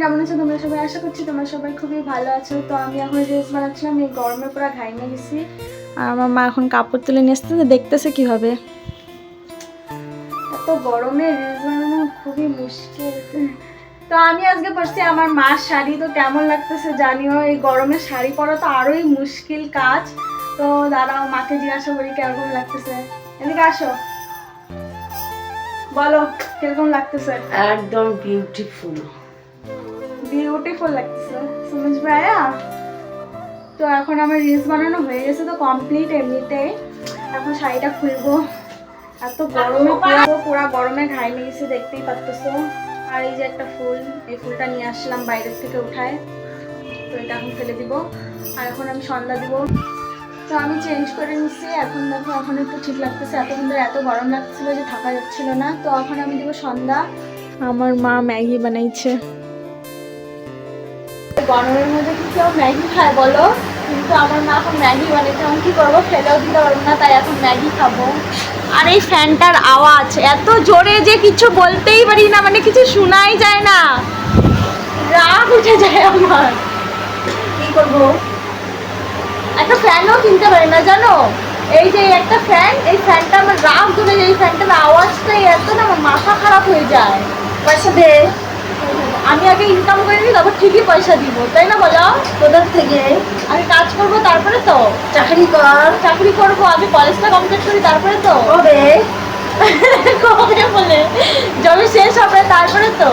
কেমন আছো তোমরা সবাই? আশা করছি তোমরা সবাই খুবই ভালো আছো। তো আমি এখন রিলস বানাচ্ছিলাম, এই গরমে পুরো ঘাইমে গেছি। আর আমার মা এখন কাপড় তুলে নিয়ে আসতে দেখতেছে কীভাবে। এত গরমে রিলস বানানো খুবই মুশকিল। তো আমি আজকে পরছি আমার মার শাড়ি, তো কেমন লাগতেছে জানিও। এই গরমে শাড়ি পরা তো আরোই মুশকিল কাজ। তো দাঁড়াও মাকে জিজ্ঞাসা করি কেমন লাগতেছে। এদিকে আসো, বলো কিরকম লাগতেছে। একদম বিউটিফুল বিউটিফুল লাগতেছে, সমুজ ভাইয়া। তো এখন আমার রিলস বানানো হয়ে গেছে, তো কমপ্লিট এমনিতেই। এখন শাড়িটা খুলবো। এত গরমে পুরো গরমে ঘাইমে গেছে, দেখতেই পারতেছো। আর এই যে একটা ফুল, এই ফুলটা নিয়ে আসলাম বাইরের থেকে উঠায়, তো এটা এখন ফেলে দিব। আর এখন আমি সন্ধ্যা দিব। তো আমি চেঞ্জ করে নিচ্ছি, এখন দেখো এখন একটু ঠিক লাগতেছে। এতক্ষণ ধরে এত গরম লাগছিল যে থাকা যাচ্ছিল না। তো এখন আমি দিব সন্ধ্যা। আমার মা ম্যাগি বানাইছে। গরমের মধ্যে কি কেউ ম্যাগি খায় বলো? কিন্তু আমার মা এখন ম্যাগি বানিয়েছে, আমি কি করবো, ফেলেও দিতে পারবো না, তাই এখন ম্যাগি খাবো। আর এই ফ্যানটার আওয়াজ এত জোরে যে কিছু বলতেই পারি না, মানে কিছু শোনাই যায় না, রাগ উঠে যায় আমার। কি করবো, একটা ফ্যানও কিনতে পারি না জানো। এই যে একটা ফ্যান, এই ফ্যানটা আমার রাগ ধরে যায়। এই ফ্যানটার আওয়াজটাই এত না, আমার মাথা খারাপ হয়ে যায়। পয়সা দে, আমি আগে ইনকাম করে নিই, তারপর ঠিকই পয়সা দিব, তাই না বলো? কোথার থেকে? আমি কাজ করবো তারপরে তো চাকরি করবো। আমি কলেজটা কমপ্লিট করি তারপরে তো কবে বলে যবে শেষ হবে তারপরে তো।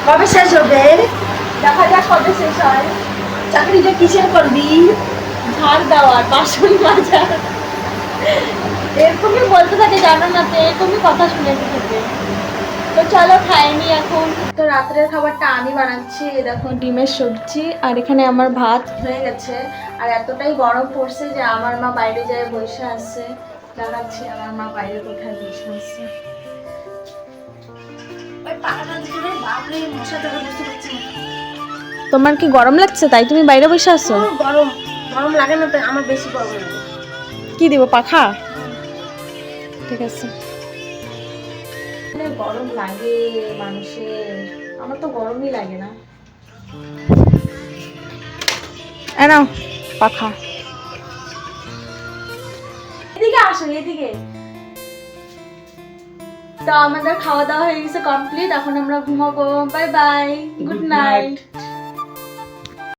কবে শেষ হবে? দেখা যাক কবে শেষ হয়। চাকরিটা কিসের করবি? ঝাড় দেওয়ার, বাসন মাজার, এরকমই বলতে থাকে জানো না, তো এরকমই কথা শুনে থাকে। তো চলো খাইনি এখন। তো রাত্রের খাবারটা আমি বানাচ্ছি। দেখো ডিমের সবজি, আর এখানে আমার ভাত হয়ে গেছে। আর এতটাই গরম পড়ছে যে আমার মা বাইরে যায় বসে আছে। দেখাচ্ছি আমার মা বাইরে কোথায় বসে আছে। তোমার কি গরম লাগছে তাই তুমি বাইরে বসে আছো? গরম লাগে না, তো আমার বেশি গরম লাগে। কি দিব, পাখা? ঠিক আছে। গরম লাগে মানুষের, আমার তো গরমই লাগে না। নাও পাখা, এদিকে আসো, এদিকে। তো আমাদের খাওয়া দাওয়া হয়ে গেছে কমপ্লিট, এখন আমরা ঘুমাবো। Bye bye, good night.